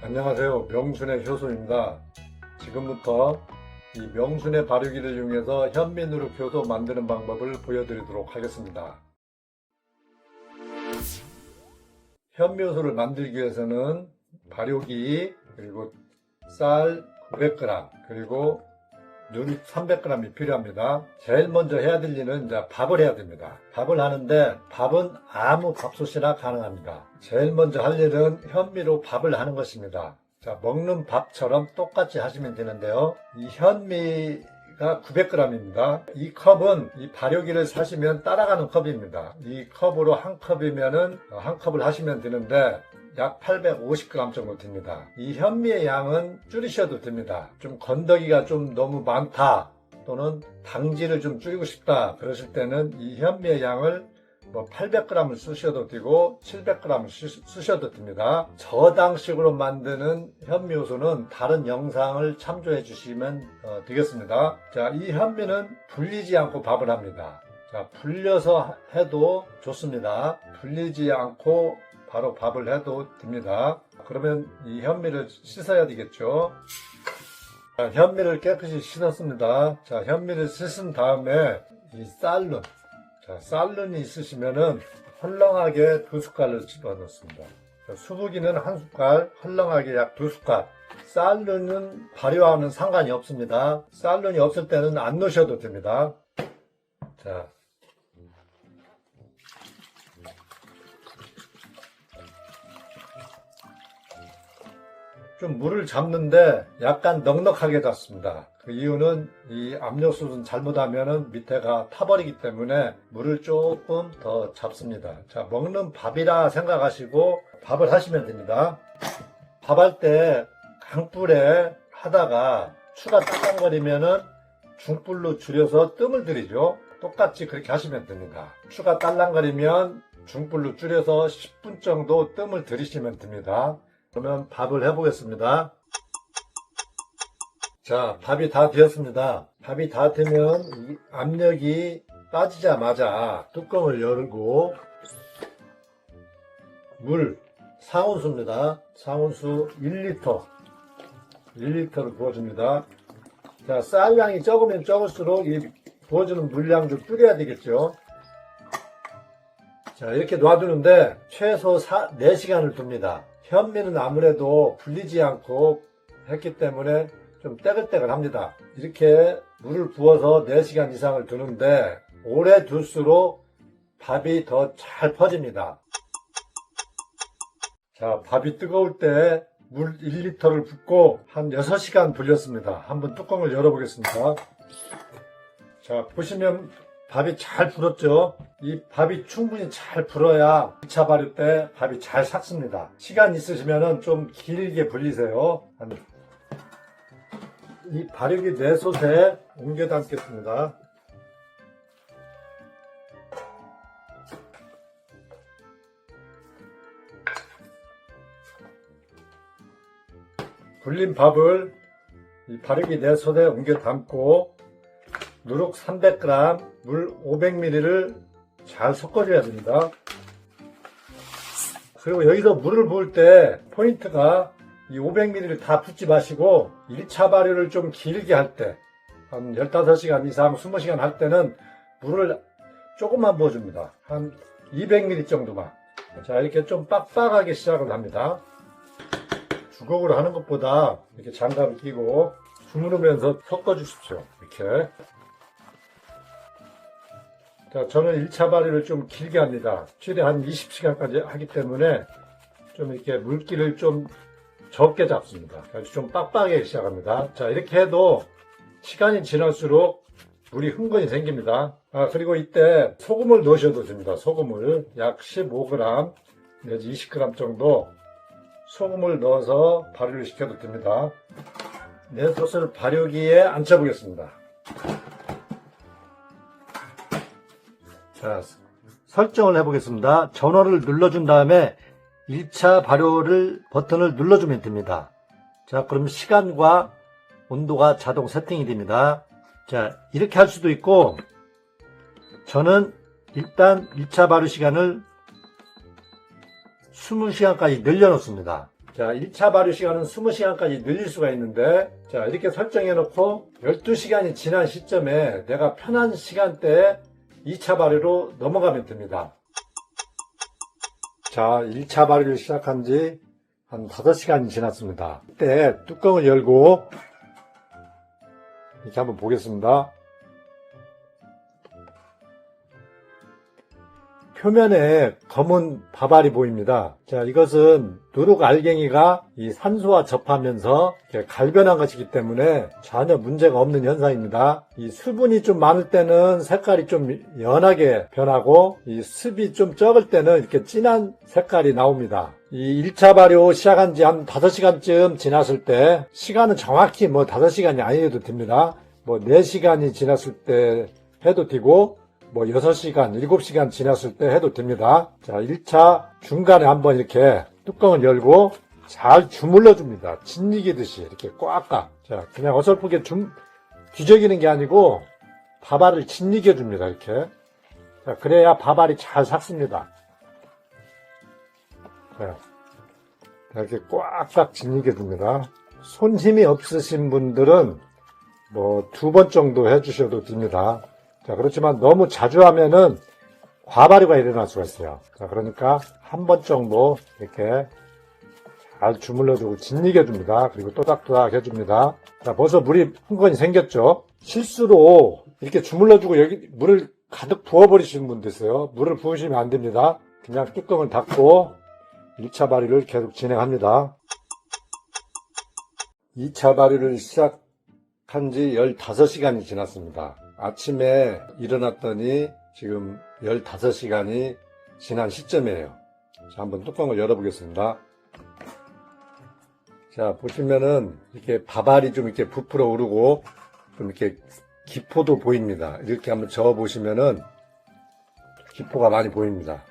안녕하세요. 명순의 효소입니다. 지금부터 이 명순의 발효기를 이용해서 현미누룩 효소 만드는 방법을 보여드리도록 하겠습니다. 현미효소를 만들기 위해서는 발효기, 그리고 쌀 900g, 그리고 누룩 300g이 필요합니다. 제일 먼저 해야 될 일은 이제 밥을 해야 됩니다. 밥을 하는데 밥은 아무 밥솥이나 가능합니다. 제일 먼저 할 일은 현미로 밥을 하는 것입니다. 자, 먹는 밥처럼 똑같이 하시면 되는데요. 이 현미가 900g입니다. 이 컵은 이 발효기를 사시면 따라가는 컵입니다. 이 컵으로 한 컵이면은 한 컵을 하시면 되는데 약 850g 정도 됩니다. 이 현미의 양은 줄이셔도 됩니다. 좀 건더기가 좀 너무 많다, 또는 당질을 좀 줄이고 싶다 그러실 때는 이 현미의 양을 800g을 쓰셔도 되고 700g을 쓰셔도 됩니다. 저당식으로 만드는 현미효소는 다른 영상을 참조해 주시면 되겠습니다. 자, 이 현미는 불리지 않고 밥을 합니다. 자, 불려서 해도 좋습니다. 불리지 않고 바로 밥을 해도 됩니다. 그러면 이 현미를 씻어야 되겠죠. 자, 현미를 깨끗이 씻었습니다. 자, 현미를 씻은 다음에 이 쌀눈, 자, 쌀눈이 있으시면은 헐렁하게 2숟갈을 집어넣습니다. 자, 수부기는 1숟갈, 헐렁하게 약 2숟갈. 쌀눈은 발효와는 상관이 없습니다. 쌀눈이 없을 때는 안 넣으셔도 됩니다. 자, 좀 물을 잡는데 약간 넉넉하게 잡습니다. 그 이유는 이 압력솥은 잘못하면 밑에가 타버리기 때문에 물을 조금 더 잡습니다. 자, 먹는 밥이라 생각하시고 밥을 하시면 됩니다. 밥할 때 강불에 하다가 추가 딸랑거리면은 중불로 줄여서 뜸을 들이죠. 똑같이 그렇게 하시면 됩니다. 추가 딸랑거리면 중불로 줄여서 10분 정도 뜸을 들이시면 됩니다. 그러면 밥을 해보겠습니다. 자, 밥이 다 되었습니다. 밥이 다 되면 이 압력이 빠지자마자 뚜껑을 열고 물 상온수입니다. 상온수 1리터를 부어줍니다. 자, 쌀량이 적으면 적을수록 이 부어주는 물량 좀 줄여야 되겠죠. 자, 이렇게 놔두는데 최소 4시간을 둡니다. 현미는 아무래도 불리지 않고 했기 때문에 좀 떼글떼글합니다. 이렇게 물을 부어서 4시간 이상을 두는데 오래 둘수록 밥이 더 잘 퍼집니다. 자, 밥이 뜨거울 때 물 1리터를 붓고 한 6시간 불렸습니다. 한번 뚜껑을 열어보겠습니다. 자, 보시면 밥이 잘 불었죠. 이 밥이 충분히 잘 불어야 1차 발효 때 밥이 잘 삭습니다. 시간 있으시면 좀 길게 불리세요. 이 발효기 내솥에 옮겨 담겠습니다. 불린 밥을 이 발효기 내솥에 옮겨 담고 누룩 300g, 물 500ml를 잘 섞어줘야 됩니다. 그리고 여기서 물을 부을 때 포인트가 이 500ml를 다 붓지 마시고 1차 발효를 좀 길게 할 때, 한 15시간 이상, 20시간 할 때는 물을 조금만 부어줍니다. 한 200ml 정도만. 자, 이렇게 좀 빡빡하게 시작을 합니다. 주걱으로 하는 것보다 이렇게 장갑을 끼고 주무르면서 섞어주십시오. 이렇게. 자, 저는 1차 발효를 좀 길게 합니다. 최대 한 20시간까지 하기 때문에 좀 이렇게 물기를 좀 적게 잡습니다. 그래서 좀 빡빡하게 시작합니다. 자, 이렇게 해도 시간이 지날수록 물이 흥건히 생깁니다. 그리고 이때 소금을 넣으셔도 됩니다. 소금을 약 15g 내지 20g 정도 소금을 넣어서 발효를 시켜도 됩니다. 내솥을 발효기에 앉혀보겠습니다. 자, 설정을 해보겠습니다. 전원을 눌러준 다음에 1차 발효를 버튼을 눌러주면 됩니다. 자, 그럼 시간과 온도가 자동 세팅이 됩니다. 자, 이렇게 할 수도 있고, 저는 일단 1차 발효 시간을 20시간까지 늘려놓습니다. 자, 1차 발효 시간은 20시간까지 늘릴 수가 있는데, 자, 이렇게 설정해 놓고 12시간이 지난 시점에 내가 편한 시간대에 2차 발효로 넘어가면 됩니다. 자, 1차 발효를 시작한 지 한 5시간이 지났습니다. 이때 뚜껑을 열고 이렇게 한번 보겠습니다. 표면에 검은 밥알이 보입니다. 자, 이것은 누룩 알갱이가 이 산소와 접하면서 갈변한 것이기 때문에 전혀 문제가 없는 현상입니다. 이 수분이 좀 많을 때는 색깔이 좀 연하게 변하고 이 습이 좀 적을 때는 이렇게 진한 색깔이 나옵니다. 이 1차 발효 시작한 지 한 5시간쯤 지났을 때, 시간은 정확히 5시간이 아니어도 됩니다. 4시간이 지났을 때 해도 되고 6시간, 7시간 지났을 때 해도 됩니다. 자, 1차 중간에 한번 이렇게 뚜껑을 열고 잘 주물러 줍니다. 짓이기듯이 이렇게 꽉꽉. 자, 그냥 어설프게 뒤적이는 게 아니고 밥알을 짓이겨 줍니다. 이렇게. 자, 그래야 밥알이 잘 삭습니다. 자, 이렇게 꽉꽉 짓이겨 줍니다. 손 힘이 없으신 분들은 2번 정도 해주셔도 됩니다. 자, 그렇지만 너무 자주 하면은 과발효가 일어날 수가 있어요. 자, 그러니까 한 번 정도 이렇게 잘 주물러주고 짓이겨줍니다. 그리고 또닥또닥 해줍니다. 자, 벌써 물이 흥건히 생겼죠? 실수로 이렇게 주물러주고 여기 물을 가득 부어버리시는 분도 있어요. 물을 부으시면 안 됩니다. 그냥 뚜껑을 닫고 1차 발효를 계속 진행합니다. 2차 발효를 시작한 지 15시간이 지났습니다. 아침에 일어났더니 지금 15시간이 지난 시점이에요. 자, 한번 뚜껑을 열어보겠습니다. 자, 보시면은 이렇게 밥알이 좀 이렇게 부풀어 오르고 좀 이렇게 기포도 보입니다. 이렇게 한번 저어보시면은 기포가 많이 보입니다.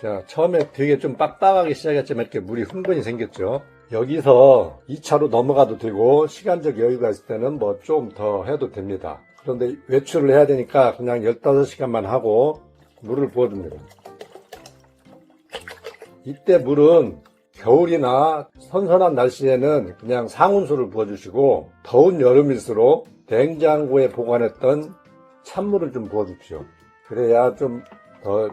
자, 처음에 되게 좀 빡빡하게 시작했지만 이렇게 물이 흥건히 생겼죠. 여기서 2차로 넘어가도 되고 시간적 여유가 있을 때는 좀 더 해도 됩니다. 그런데 외출을 해야 되니까 그냥 15시간만 하고 물을 부어줍니다. 이때 물은 겨울이나 선선한 날씨에는 그냥 상온수를 부어주시고 더운 여름일수록 냉장고에 보관했던 찬물을 좀 부어주십시오. 그래야 좀 더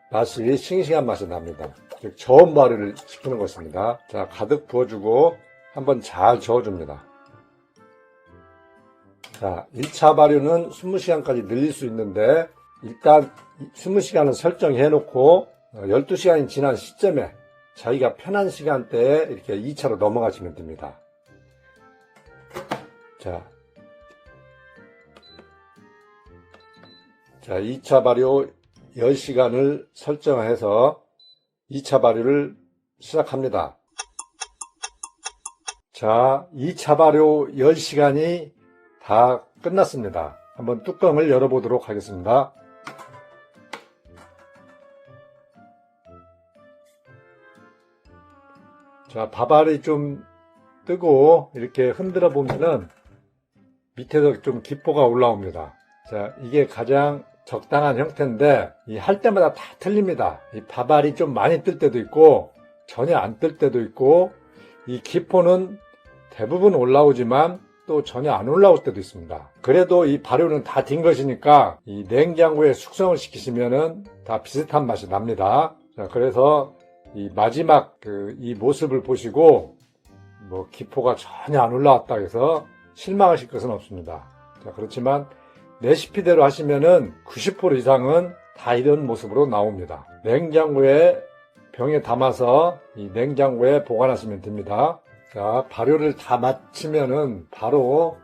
맛이 싱싱한 맛이 납니다. 즉 저온 발효를 시키는 것입니다. 자, 가득 부어주고 한번 잘 저어줍니다. 자, 1차 발효는 20시간까지 늘릴 수 있는데 일단 20시간을 설정해 놓고 12시간이 지난 시점에 자기가 편한 시간대에 이렇게 2차로 넘어가시면 됩니다. 자, 2차 발효 10시간을 설정해서 2차 발효를 시작합니다. 자, 2차 발효 10시간이 다 끝났습니다. 한번 뚜껑을 열어보도록 하겠습니다. 자, 밥알이 좀 뜨고 이렇게 흔들어 보면은 밑에서 좀 기포가 올라옵니다. 자, 이게 가장 적당한 형태인데 이 할 때마다 다 틀립니다. 이 밥알이 좀 많이 뜰 때도 있고 전혀 안 뜰 때도 있고 이 기포는 대부분 올라오지만 또 전혀 안 올라올 때도 있습니다. 그래도 이 발효는 다 된 것이니까 이 냉장고에 숙성을 시키시면은 다 비슷한 맛이 납니다. 자, 그래서 이 마지막 이 모습을 보시고 기포가 전혀 안 올라왔다 해서 실망하실 것은 없습니다. 자, 그렇지만 레시피대로 하시면은 90% 이상은 다 이런 모습으로 나옵니다. 냉장고에 병에 담아서 이 냉장고에 보관하시면 됩니다. 자, 발효를 다 마치면은 바로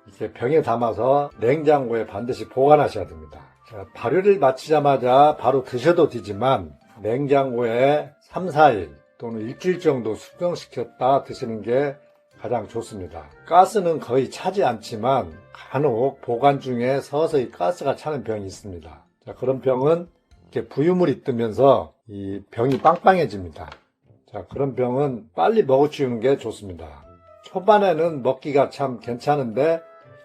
이렇게 병에 담아서 냉장고에 반드시 보관하셔야 됩니다. 자, 발효를 마치자마자 바로 드셔도 되지만 냉장고에 3, 4일 또는 일주일 정도 숙성시켰다 드시는 게 가장 좋습니다. 가스는 거의 차지 않지만 간혹 보관 중에 서서히 가스가 차는 병이 있습니다. 자, 그런 병은 이렇게 부유물이 뜨면서 이 병이 빵빵해집니다. 자, 그런 병은 빨리 먹어치우는 게 좋습니다. 초반에는 먹기가 참 괜찮은데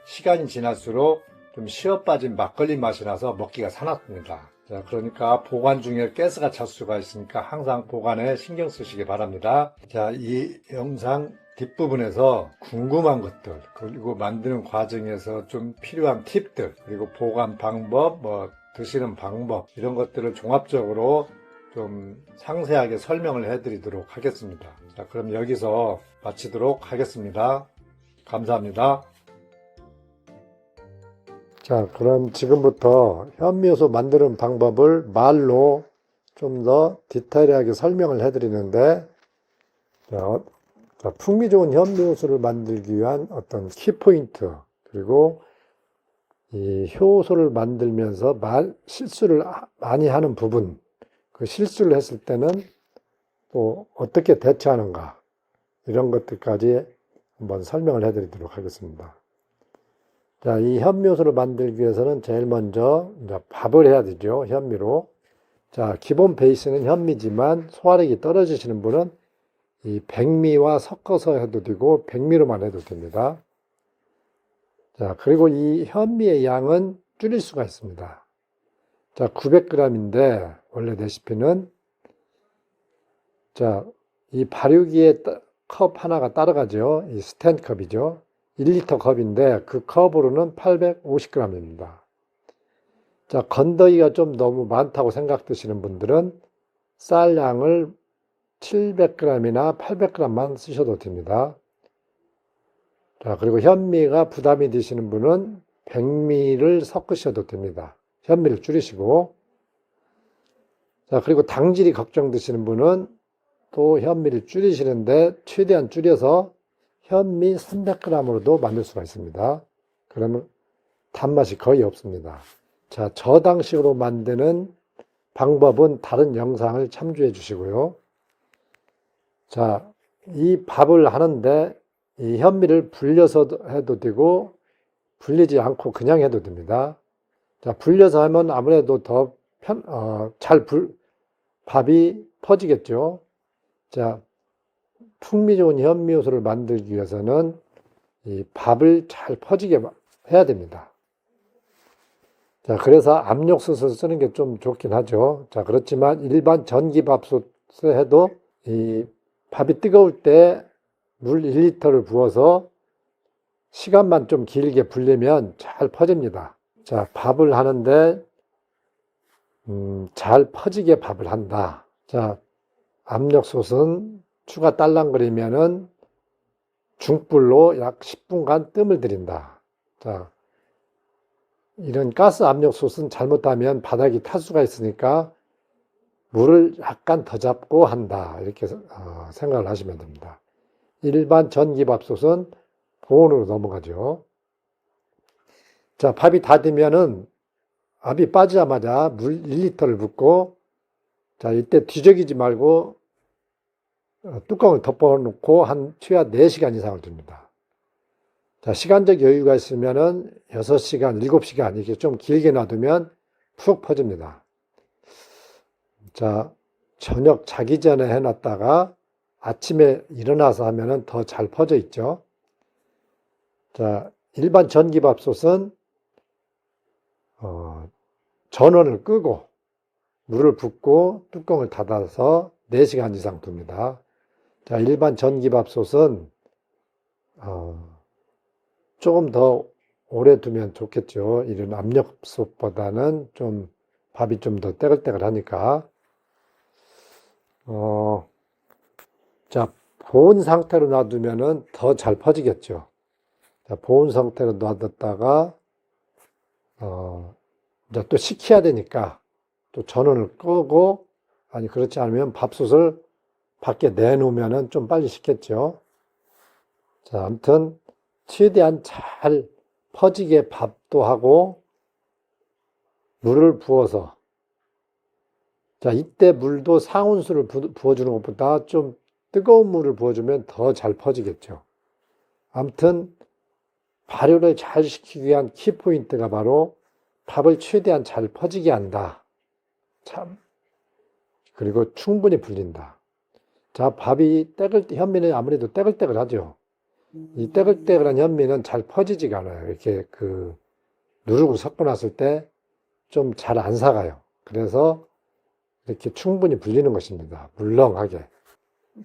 시간이 지날수록 좀 쉬어 빠진 막걸리 맛이 나서 먹기가 사납습니다. 자, 그러니까 보관 중에 가스가 찰 수가 있으니까 항상 보관에 신경 쓰시기 바랍니다. 자, 이 영상 뒷부분에서 궁금한 것들, 그리고 만드는 과정에서 좀 필요한 팁들, 그리고 보관 방법, 드시는 방법, 이런 것들을 종합적으로 좀 상세하게 설명을 해드리도록 하겠습니다. 자, 그럼 여기서 마치도록 하겠습니다. 감사합니다. 자, 그럼 지금부터 현미효소 만드는 방법을 말로 좀 더 디테일하게 설명을 해드리는데, 자, 풍미 좋은 현미효소를 만들기 위한 어떤 키포인트, 그리고 이 효소를 만들면서 실수를 많이 하는 부분, 그 실수를 했을 때는 또 어떻게 대처하는가, 이런 것들까지 한번 설명을 해드리도록 하겠습니다. 자, 이 현미효소를 만들기 위해서는 제일 먼저 이제 밥을 해야 되죠. 현미로. 자, 기본 베이스는 현미지만 소화력이 떨어지시는 분은 이 백미와 섞어서 해도 되고 백미로만 해도 됩니다. 자, 그리고 이 현미의 양은 줄일 수가 있습니다. 자, 900g인데 원래 레시피는, 자, 이 발효기에 컵 하나가 따라가죠. 이 스탠컵이죠. 1리터 컵인데 그 컵으로는 850g입니다. 자, 건더기가 좀 너무 많다고 생각되시는 분들은 쌀 양을 700g이나 800g만 쓰셔도 됩니다. 자, 그리고 현미가 부담이 되시는 분은 백미를 섞으셔도 됩니다. 현미를 줄이시고. 자, 그리고 당질이 걱정되시는 분은 또 현미를 줄이시는데 최대한 줄여서 현미 300g으로도 만들 수가 있습니다. 그러면 단맛이 거의 없습니다. 자, 저당식으로 만드는 방법은 다른 영상을 참조해 주시고요. 자, 이 밥을 하는데 이 현미를 불려서 해도 되고 불리지 않고 그냥 해도 됩니다. 자, 불려서 하면 아무래도 더 밥이 퍼지겠죠. 자, 풍미 좋은 현미효소를 만들기 위해서는 이 밥을 잘 퍼지게 해야 됩니다. 자, 그래서 압력솥을 쓰는 게 좀 좋긴 하죠. 자, 그렇지만 일반 전기밥솥에 해도 이 밥이 뜨거울 때 물 1리터를 부어서 시간만 좀 길게 불리면 잘 퍼집니다. 자, 밥을 하는데 잘 퍼지게 밥을 한다. 자, 압력솥은 추가 딸랑거리면은 중불로 약 10분간 뜸을 들인다. 자, 이런 가스 압력솥은 잘못하면 바닥이 탈 수가 있으니까 물을 약간 더 잡고 한다. 이렇게 생각을 하시면 됩니다. 일반 전기밥솥은 보온으로 넘어가죠. 자, 밥이 다 되면은 밥이 빠지자마자 물 1리터를 붓고, 자, 이때 뒤적이지 말고 뚜껑을 덮어놓고 최하 4시간 이상을 둡니다. 자, 시간적 여유가 있으면은 6시간, 7시간 이렇게 좀 길게 놔두면 푹 퍼집니다. 자, 저녁 자기 전에 해놨다가 아침에 일어나서 하면은 더 잘 퍼져 있죠. 자, 일반 전기밥솥은 전원을 끄고 물을 붓고 뚜껑을 닫아서 4시간 이상 둡니다. 자, 일반 전기밥솥은 조금 더 오래 두면 좋겠죠. 이런 압력솥보다는 좀 밥이 좀 더 떼글떼글하니까. 자, 보온 상태로 놔두면은 더 잘 퍼지겠죠. 자, 보온 상태로 놔뒀다가 이제 또 식혀야 되니까 또 전원을 끄고, 아니 그렇지 않으면 밥솥을 밖에 내놓으면은 좀 빨리 식겠죠. 자, 아무튼 최대한 잘 퍼지게 밥도 하고 물을 부어서, 자, 이때 물도 상온수를 부어주는 것보다 좀 뜨거운 물을 부어주면 더 잘 퍼지겠죠. 아무튼 발효를 잘 시키기 위한 키포인트가 바로 밥을 최대한 잘 퍼지게 한다. 참. 그리고 충분히 불린다. 자, 밥이 현미는 아무래도 떼글떼글하죠. 이 떼글떼글한 현미는 잘 퍼지지가 않아요. 이렇게 누르고 섞어 놨을 때 좀 잘 안 사가요. 그래서 이렇게 충분히 불리는 것입니다. 물렁하게.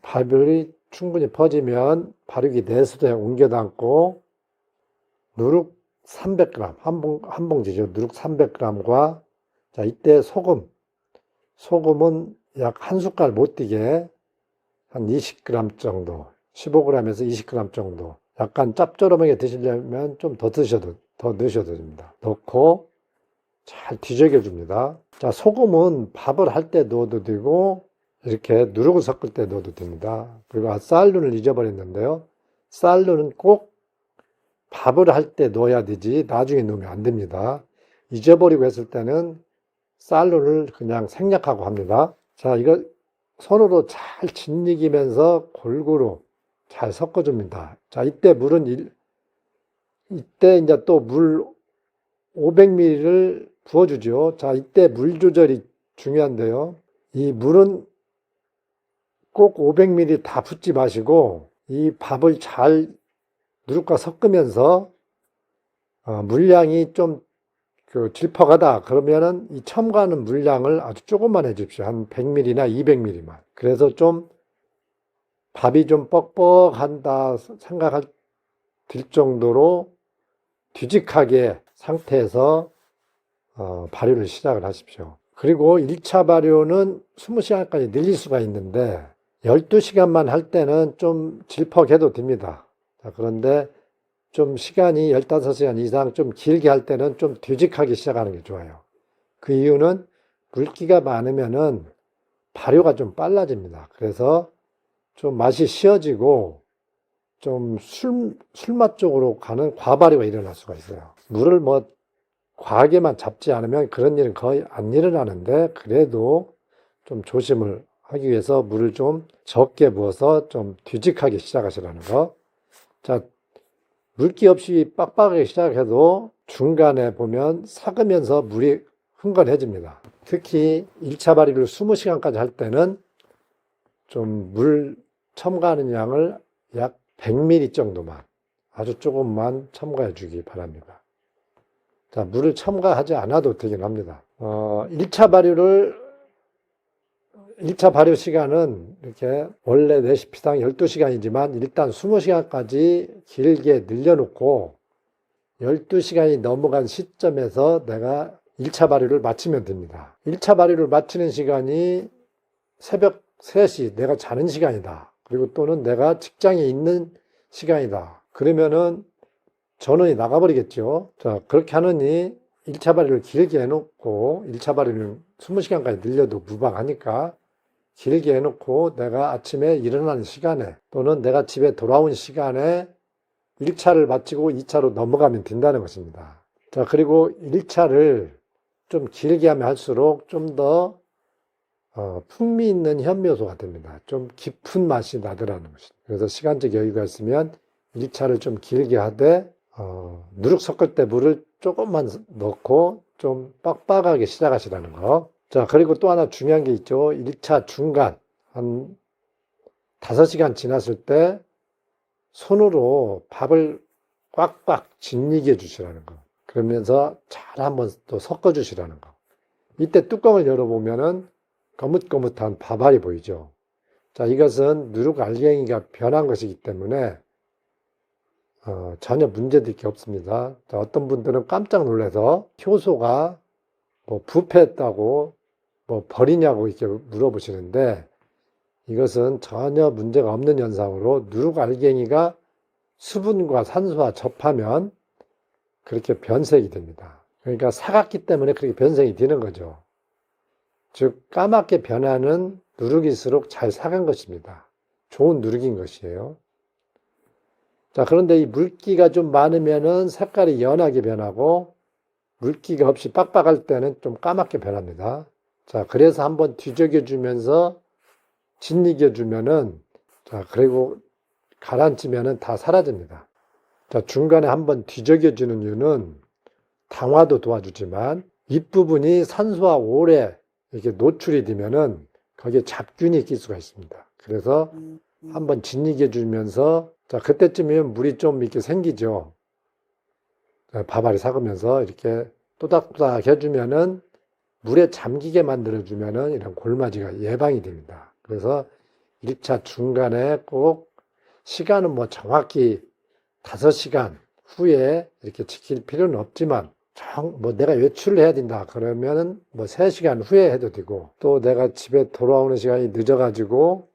발효이 충분히 퍼지면 발효기 내수도에 옮겨 담고 누룩 300g, 한 봉지죠. 누룩 300g과 자, 이때 소금은 약 한 숟갈 못 뛰게 한 20g 정도, 15g에서 20g 정도. 약간 짭조름하게 드시려면 좀 더 넣으셔도 됩니다. 넣고 잘 뒤적여 줍니다. 자, 소금은 밥을 할 때 넣어도 되고 이렇게 누룩을 섞을 때 넣어도 됩니다. 그리고 쌀눈을 잊어버렸는데요. 쌀눈은 꼭 밥을 할 때 넣어야 되지 나중에 넣으면 안 됩니다. 잊어버리고 했을 때는 쌀눈을 그냥 생략하고 합니다. 자, 이거 손으로 잘 짓이기면서 골고루 잘 섞어줍니다. 자, 이때 이제 또 물 500ml를 부어주죠. 자, 이때 물 조절이 중요한데요. 이 물은 꼭 500ml 다 붓지 마시고 이 밥을 잘 누룩과 섞으면서 물량이 좀 질퍽하다 그러면은 이 첨가하는 물량을 아주 조금만 해주십시오. 한 100ml나 200ml만. 그래서 좀 밥이 좀 뻑뻑한다 생각할 정도로 뒤직하게 상태에서 발효를 시작을 하십시오. 그리고 1차 발효는 20시간까지 늘릴 수가 있는데 12시간만 할 때는 좀 질퍽해도 됩니다. 자, 그런데 좀 시간이 15시간 이상 좀 길게 할 때는 좀 뒤직하게 시작하는 게 좋아요. 그 이유는 물기가 많으면은 발효가 좀 빨라집니다. 그래서 좀 맛이 쉬어지고 좀 술맛 쪽으로 가는 과발효가 일어날 수가 있어요. 물을 과하게만 잡지 않으면 그런 일은 거의 안 일어나는데 그래도 좀 조심을 하기 위해서 물을 좀 적게 부어서 좀 뒤직하게 시작하시라는 거. 자, 물기 없이 빡빡하게 시작해도 중간에 보면 삭으면서 물이 흥건해집니다. 특히 1차 발효를 20시간까지 할 때는 좀 물 첨가하는 양을 약 100ml 정도만 아주 조금만 첨가해 주기 바랍니다. 자, 물을 첨가하지 않아도 되긴 합니다. 1차 발효 시간은 이렇게 원래 레시피상 12시간이지만 일단 20시간까지 길게 늘려놓고 12시간이 넘어간 시점에서 내가 1차 발효를 마치면 됩니다. 1차 발효를 마치는 시간이 새벽 3시 내가 자는 시간이다. 그리고 또는 내가 직장에 있는 시간이다. 그러면은 전원이 나가버리겠죠. 자, 그렇게 하느니 1차 발효를 길게 해놓고 1차 발효는 20시간까지 늘려도 무방하니까 길게 해놓고 내가 아침에 일어나는 시간에 또는 내가 집에 돌아온 시간에 1차를 마치고 2차로 넘어가면 된다는 것입니다. 자, 그리고 1차를 좀 길게 하면 할수록 좀 더 풍미 있는 현미효소가 됩니다. 좀 깊은 맛이 나더라는 것입니다. 그래서 시간적 여유가 있으면 1차를 좀 길게 하되 누룩 섞을 때 물을 조금만 넣고 좀 빡빡하게 시작하시라는 거. 자, 그리고 또 하나 중요한 게 있죠. 1차 중간 한 5시간 지났을 때 손으로 밥을 꽉꽉 짓이겨 주시라는 거. 그러면서 잘 한번 또 섞어 주시라는 거. 이때 뚜껑을 열어보면은 거뭇거뭇한 밥알이 보이죠. 자, 이것은 누룩 알갱이가 변한 것이기 때문에 전혀 문제될 게 없습니다. 자, 어떤 분들은 깜짝 놀라서 효소가 부패했다고 버리냐고 이렇게 물어보시는데 이것은 전혀 문제가 없는 현상으로 누룩 알갱이가 수분과 산소와 접하면 그렇게 변색이 됩니다. 그러니까 사갔기 때문에 그렇게 변색이 되는 거죠. 즉 까맣게 변하는 누룩일수록 잘 삭은 것입니다. 좋은 누룩인 것이에요. 자, 그런데 이 물기가 좀 많으면은 색깔이 연하게 변하고 물기가 없이 빡빡할 때는 좀 까맣게 변합니다. 자, 그래서 한번 뒤적여 주면서 짓이겨 주면은 자, 그리고 가라앉히면은 다 사라집니다. 자, 중간에 한번 뒤적여 주는 이유는 당화도 도와주지만 윗부분이 산소와 오래 이렇게 노출이 되면은 거기에 잡균이 낄 수가 있습니다. 그래서 한번 짓이겨 주면서 자, 그때쯤이면 물이 좀 이렇게 생기죠. 밥알이 삭으면서 이렇게 또닥또닥 해주면은 물에 잠기게 만들어주면은 이런 골마지가 예방이 됩니다. 그래서 1차 중간에 꼭 시간은 뭐 정확히 5시간 후에 이렇게 지킬 필요는 없지만 뭐 내가 외출을 해야 된다 그러면은 뭐 3시간 후에 해도 되고, 또 내가 집에 돌아오는 시간이 늦어가지고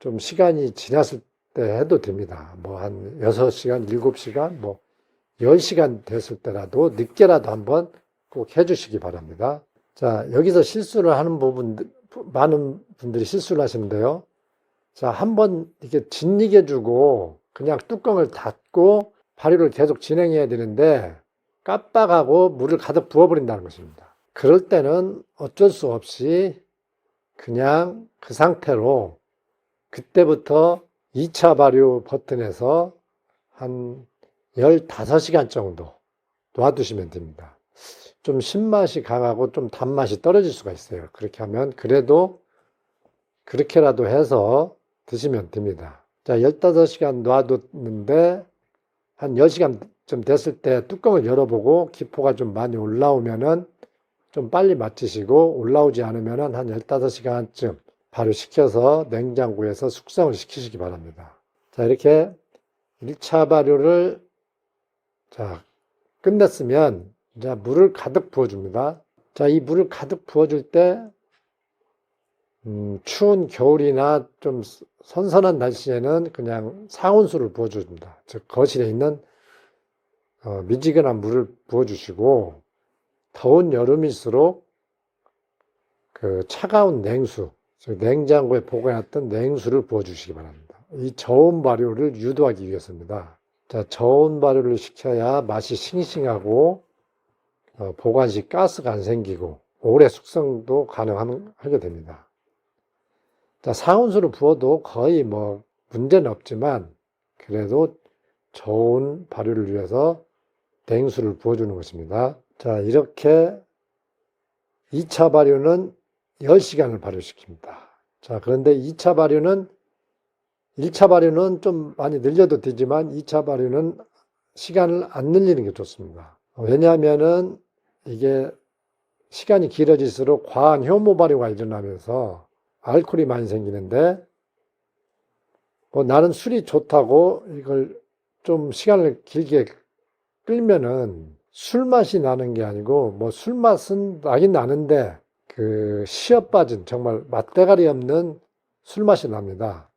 좀 시간이 지났을 때 해도 됩니다. 뭐 한 6시간, 7시간, 뭐 10시간 됐을 때라도 늦게라도 한번 꼭 해주시기 바랍니다. 자, 여기서 실수를 하는 많은 분들이 실수를 하시는데요. 자, 한번 이렇게 짓이겨주고 그냥 뚜껑을 닫고 발효를 계속 진행해야 되는데 깜빡하고 물을 가득 부어버린다는 것입니다. 그럴 때는 어쩔 수 없이 그냥 그 상태로 그때부터 2차 발효 버튼에서 한 15시간 정도 놔두시면 됩니다. 좀 신맛이 강하고 좀 단맛이 떨어질 수가 있어요. 그렇게 하면 그래도 그렇게라도 해서 드시면 됩니다. 자, 15시간 놔뒀는데 한 10시간 좀 됐을 때 뚜껑을 열어보고 기포가 좀 많이 올라오면은 좀 빨리 마치시고, 올라오지 않으면은 한 15시간쯤 발효시켜서 냉장고에서 숙성을 시키시기 바랍니다. 자, 이렇게 1차 발효를 자, 끝냈으면 이제 물을 가득 부어줍니다. 자, 이 물을 가득 부어줄 때 추운 겨울이나 좀 선선한 날씨에는 그냥 상온수를 부어줍니다. 즉 거실에 있는 미지근한 물을 부어주시고, 더운 여름일수록 그 차가운 냉수, 즉 냉장고에 보관했던 냉수를 부어주시기 바랍니다. 이 저온 발효를 유도하기 위해서입니다. 자, 저온 발효를 시켜야 맛이 싱싱하고 보관 시 가스가 안 생기고 오래 숙성도 가능하게 됩니다. 자, 상온수를 부어도 거의 뭐 문제는 없지만 그래도 저온 발효를 위해서 냉수를 부어주는 것입니다. 자, 이렇게 2차 발효는 10시간을 발효시킵니다. 자, 그런데 2차 발효는 1차 발효는 좀 많이 늘려도 되지만 2차 발효는 시간을 안 늘리는 게 좋습니다. 왜냐하면은 이게 시간이 길어질수록 과한 효모 발효가 일어나면서 알코올이 많이 생기는데, 뭐 나는 술이 좋다고 이걸 좀 시간을 길게 끓면은 술 맛이 나는 게 아니고, 뭐 술 맛은 나긴 나는데 그 시어 빠진 정말 맛대가리 없는 술 맛이 납니다.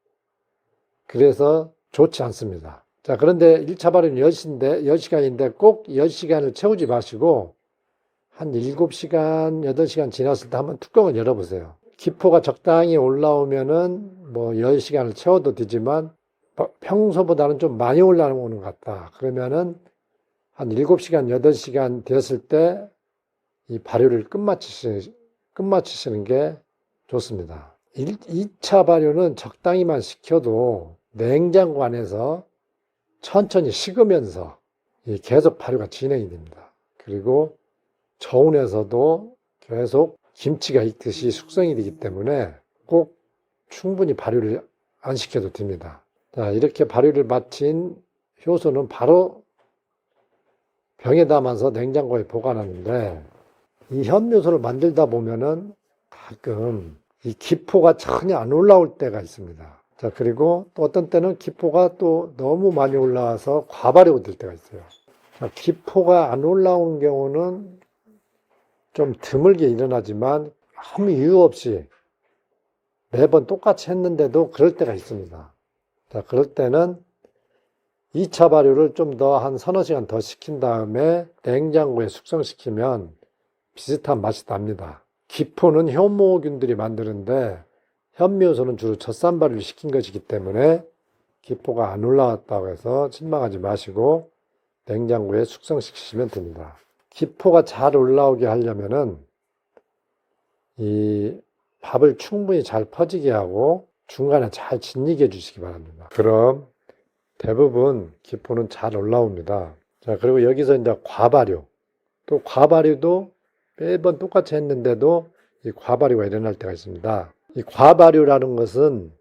그래서 좋지 않습니다. 자, 그런데 1차 발효는 10시간인데 꼭 10시간을 채우지 마시고 한 7시간, 8시간 지났을 때 한번 뚜껑을 열어보세요. 기포가 적당히 올라오면은 뭐 10시간을 채워도 되지만 평소보다는 좀 많이 올라오는 것 같다. 그러면은 한 7시간, 8시간 되었을 때 이 발효를 끝마치시는 게 좋습니다. 2차 발효는 적당히만 식혀도 냉장고 안에서 천천히 식으면서 계속 발효가 진행이 됩니다. 그리고 저온에서도 계속 김치가 익듯이 숙성이 되기 때문에 꼭 충분히 발효를 안 시켜도 됩니다. 자, 이렇게 발효를 마친 효소는 바로 병에 담아서 냉장고에 보관하는데, 이 현묘소를 만들다 보면은 가끔 이 기포가 전혀 안 올라올 때가 있습니다. 자, 그리고 또 어떤 때는 기포가 또 너무 많이 올라와서 과발효가 될 때가 있어요. 자, 기포가 안 올라오는 경우는 좀 드물게 일어나지만 아무 이유 없이 매번 똑같이 했는데도 그럴 때가 있습니다. 자, 그럴 때는 2차 발효를 좀 더 한 서너 시간 더 식힌 다음에 냉장고에 숙성시키면 비슷한 맛이 납니다. 기포는 효모균들이 만드는데 현미효소는 주로 젖산 발효를 시킨 것이기 때문에 기포가 안 올라왔다고 해서 실망하지 마시고 냉장고에 숙성시키시면 됩니다. 기포가 잘 올라오게 하려면은 이 밥을 충분히 잘 퍼지게 하고 중간에 잘 짓이겨 주시기 바랍니다. 그럼 대부분 기포는 잘 올라옵니다. 자, 그리고 여기서 이제 과발효. 또 과발효도 매번 똑같이 했는데도 이 과발효가 일어날 때가 있습니다. 이 과발효라는 것은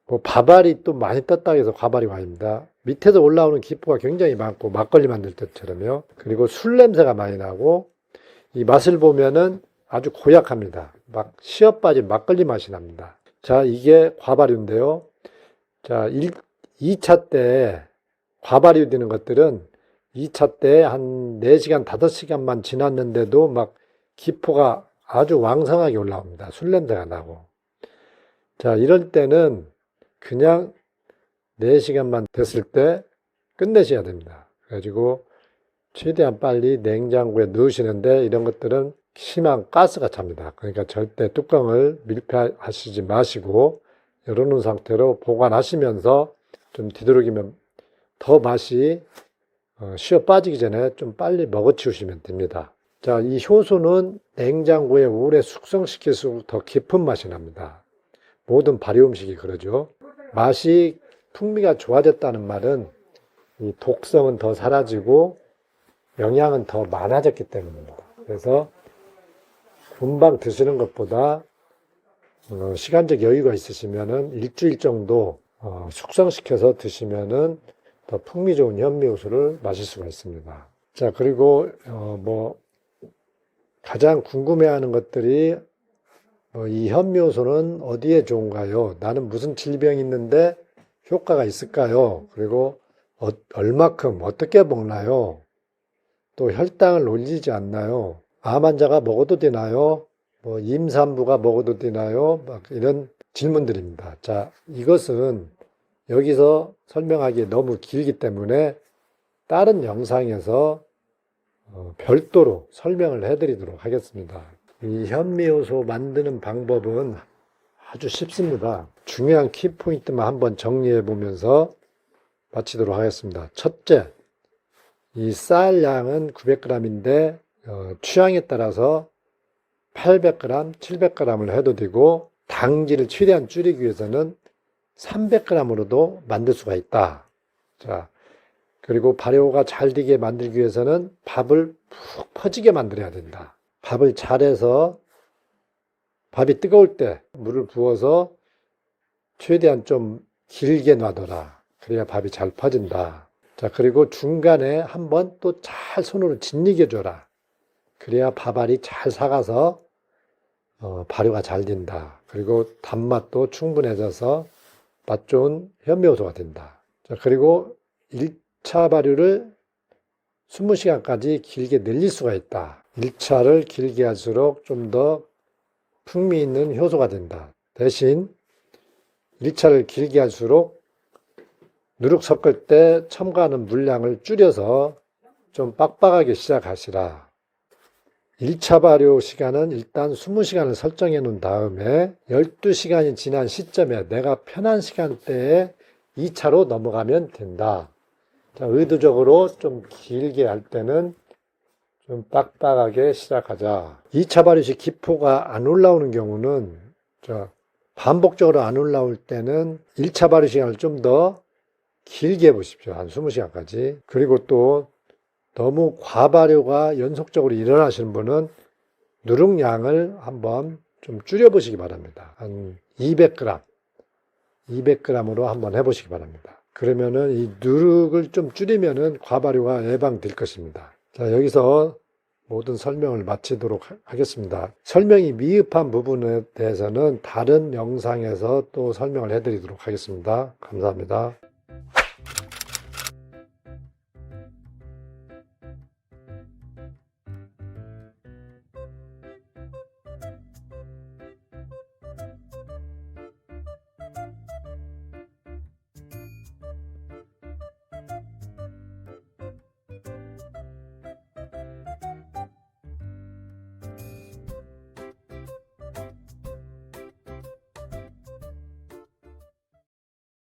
뭐 밥알이 또 많이 떴다 해서 과발효가 아닙니다. 밑에서 올라오는 기포가 굉장히 많고 막걸리 만들 때처럼요. 그리고 술 냄새가 많이 나고, 이 맛을 보면은 아주 고약합니다. 막 시어 빠진 막걸리 맛이 납니다. 자, 이게 과발유인데요. 자, 2차 때 과발유 되는 것들은 2차 때 한 4시간, 5시간만 지났는데도 막 기포가 아주 왕성하게 올라옵니다. 술 냄새가 나고. 자, 이럴 때는 그냥 4시간만 됐을 때 끝내셔야 됩니다. 그래가지고 최대한 빨리 냉장고에 넣으시는데 이런 것들은 심한 가스가 찹니다. 그러니까 절대 뚜껑을 밀폐하시지 마시고 열어놓은 상태로 보관하시면서 좀 뒤돌아기면 더 맛이 쉬어 빠지기 전에 좀 빨리 먹어치우시면 됩니다. 자, 이 효소는 냉장고에 오래 숙성시킬수록 더 깊은 맛이 납니다. 모든 발효 음식이 그러죠. 맛이 풍미가 좋아졌다는 말은 이 독성은 더 사라지고 영양은 더 많아졌기 때문입니다. 그래서 금방 드시는 것보다 시간적 여유가 있으시면은 일주일 정도 숙성시켜서 드시면은 더 풍미 좋은 현미효소를 마실 수가 있습니다. 자, 그리고 가장 궁금해하는 것들이 이 현미효소는 어디에 좋은가요? 나는 무슨 질병이 있는데 효과가 있을까요? 그리고 얼마큼 어떻게 먹나요? 또 혈당을 올리지 않나요? 암 환자가 먹어도 되나요? 임산부가 먹어도 되나요? 막 이런 질문들입니다. 자, 이것은 여기서 설명하기 너무 길기 때문에 다른 영상에서 별도로 설명을 해드리도록 하겠습니다. 이 현미효소 만드는 방법은 아주 쉽습니다. 중요한 키포인트만 한번 정리해 보면서 마치도록 하겠습니다. 첫째, 이 쌀 양은 900g인데 취향에 따라서 800g, 700g을 해도 되고 당질을 최대한 줄이기 위해서는 300g으로도 만들 수가 있다. 자, 그리고 발효가 잘 되게 만들기 위해서는 밥을 푹 퍼지게 만들어야 된다. 밥을 잘해서 밥이 뜨거울 때 물을 부어서 최대한 좀 길게 놔둬라. 그래야 밥이 잘 퍼진다. 자, 그리고 중간에 한번 또 잘 손으로 짓이겨 줘라. 그래야 밥알이 잘 삭아서 발효가 잘 된다. 그리고 단맛도 충분해져서 맛 좋은 현미효소가 된다. 자, 그리고 1차 발효를 20시간까지 길게 늘릴 수가 있다. 1차를 길게 할수록 좀 더 풍미 있는 효소가 된다. 대신 1차를 길게 할수록 누룩 섞을 때 첨가하는 물량을 줄여서 좀 빡빡하게 시작하시라. 1차 발효 시간은 일단 20시간을 설정해 놓은 다음에 12시간이 지난 시점에 내가 편한 시간대에 2차로 넘어가면 된다. 자, 의도적으로 좀 길게 할 때는 좀 빡빡하게 시작하자. 2차 발효 시 기포가 안 올라오는 경우는 반복적으로 안 올라올 때는 1차 발효 시간을 좀 더 길게 해보십시오. 한 20시간까지. 그리고 또 너무 과발효가 연속적으로 일어나시는 분은 누룩량을 한번 좀 줄여보시기 바랍니다. 한 200g으로 한번 해보시기 바랍니다. 그러면은 이 누룩을 좀 줄이면은 과발효가 예방될 것입니다. 자, 여기서 모든 설명을 마치도록 하겠습니다. 설명이 미흡한 부분에 대해서는 다른 영상에서 또 설명을 해드리도록 하겠습니다. 감사합니다.